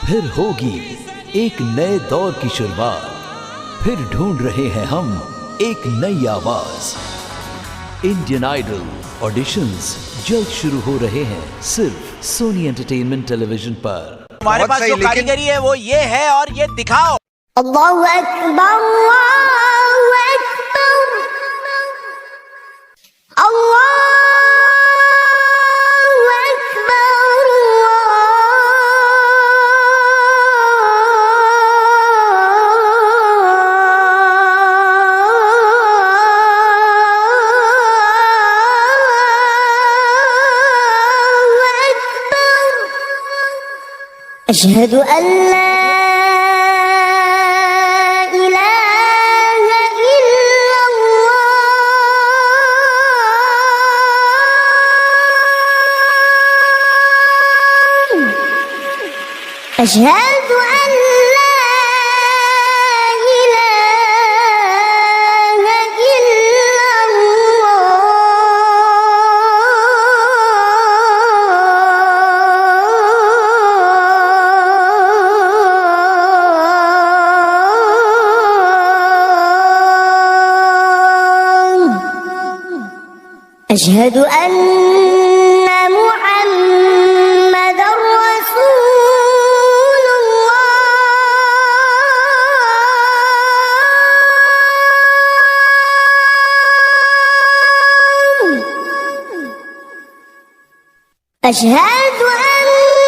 फिर होगी एक नए दौर की शुरुआत। फिर ढूंढ रहे हैं हम एक नई आवाज। इंडियन आइडल ऑडिशंस जल्द शुरू हो रहे हैं सिर्फ सोनी एंटरटेनमेंट टेलीविजन पर। हमारे पास जो कारीगरी है वो ये है और ये दिखाओ। अल्लाहु अकबर, अल्लाहु अकबर, अल्लाहु अकबर, अल्लाहु अकबर। अशहदु अल्ला أشهد أن لا إله إلا الله أشهد أن محمدا رسول الله أشهد أن